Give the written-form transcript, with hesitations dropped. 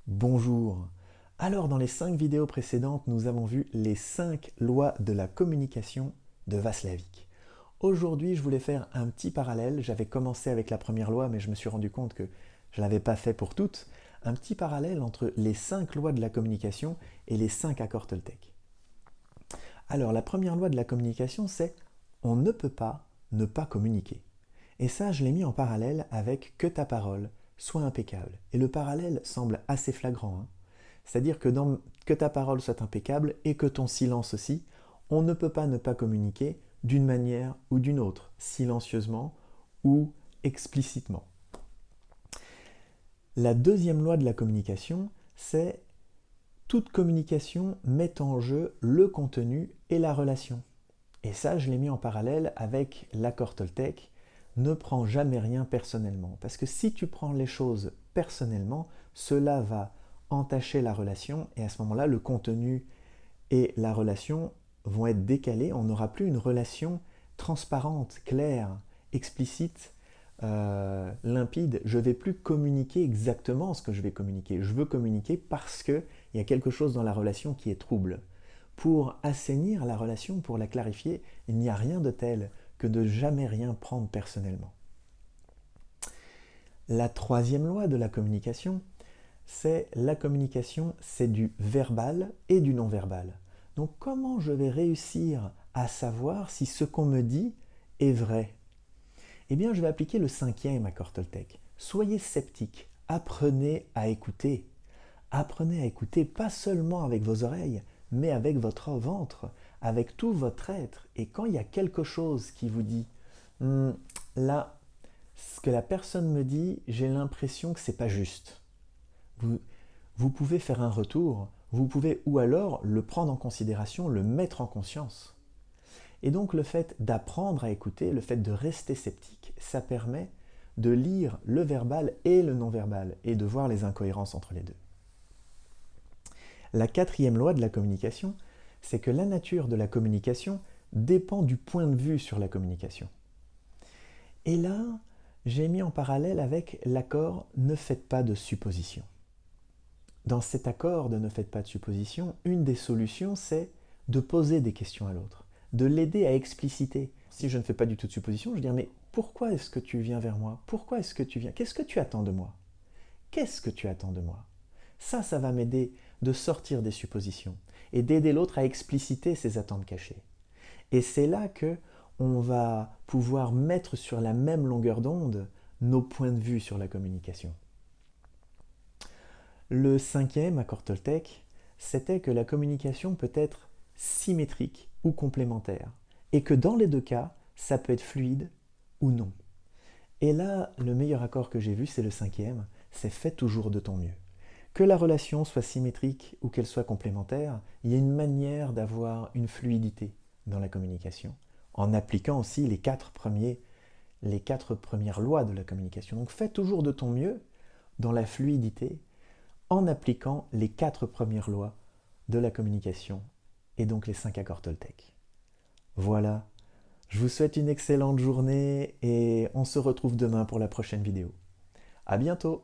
Bonjour. Alors dans les 5 vidéos précédentes, nous avons vu les 5 lois de la communication de Václavic. Aujourd'hui, je voulais faire un petit parallèle. J'avais commencé avec la première loi, mais je me suis rendu compte que je ne l'avais pas fait pour toutes. Un petit parallèle entre les 5 lois de la communication et les 5 accords Toltec. Alors la première loi de la communication, c'est on ne peut pas ne pas communiquer. Et ça, je l'ai mis en parallèle avec que ta parole soit impeccable. Et le parallèle semble assez flagrant, hein. C'est-à-dire que ta parole soit impeccable et que ton silence aussi, on ne peut pas ne pas communiquer d'une manière ou d'une autre, silencieusement ou explicitement. La deuxième loi de la communication, c'est toute communication met en jeu le contenu et la relation. Et ça, je l'ai mis en parallèle avec l'accord Toltec. Ne prends jamais rien personnellement. Parce que si tu prends les choses personnellement, cela va entacher la relation et à ce moment-là, le contenu et la relation vont être décalés. On n'aura plus une relation transparente, claire, explicite, limpide. Je ne vais plus communiquer exactement ce que je vais communiquer. Je veux communiquer parce qu'il y a quelque chose dans la relation qui est trouble. Pour assainir la relation, pour la clarifier, il n'y a rien de tel que de jamais rien prendre personnellement. La troisième loi de la communication, c'est la communication, c'est du verbal et du non-verbal. Donc comment je vais réussir à savoir si ce qu'on me dit est vrai? Eh bien, je vais appliquer le 5e accord Toltec. Soyez sceptiques, apprenez à écouter. Apprenez à écouter pas seulement avec vos oreilles, mais avec votre ventre, avec tout votre être. Et quand il y a quelque chose qui vous dit là, ce que la personne me dit, j'ai l'impression que c'est pas juste. Vous pouvez faire un retour, vous pouvez ou alors le prendre en considération, le mettre en conscience. Et donc le fait d'apprendre à écouter, le fait de rester sceptique, ça permet de lire le verbal et le non-verbal et de voir les incohérences entre les deux. La quatrième loi de la communication, c'est que la nature de la communication dépend du point de vue sur la communication. Et là, j'ai mis en parallèle avec l'accord « Ne faites pas de suppositions ». Dans cet accord de « Ne faites pas de suppositions », une des solutions, c'est de poser des questions à l'autre, de l'aider à expliciter. Si je ne fais pas du tout de suppositions, je vais dire « Mais pourquoi est-ce que tu viens vers moi? Pourquoi est-ce que tu viens? Qu'est-ce que tu attends de moi? Qu'est-ce que tu attends de moi ?» Ça va m'aider de sortir des suppositions et d'aider l'autre à expliciter ses attentes cachées. Et c'est là que on va pouvoir mettre sur la même longueur d'onde nos points de vue sur la communication. Le 5e accord Toltec, c'était que la communication peut être symétrique ou complémentaire, et que dans les deux cas, ça peut être fluide ou non. Et là, le meilleur accord que j'ai vu, c'est le 5e, c'est fais toujours de ton mieux. Que la relation soit symétrique ou qu'elle soit complémentaire, il y a une manière d'avoir une fluidité dans la communication, en appliquant aussi les quatre premières lois de la communication. Donc fais toujours de ton mieux dans la fluidité, en appliquant les 4 premières lois de la communication, et donc les 5 accords Toltec. Voilà, je vous souhaite une excellente journée, et on se retrouve demain pour la prochaine vidéo. À bientôt!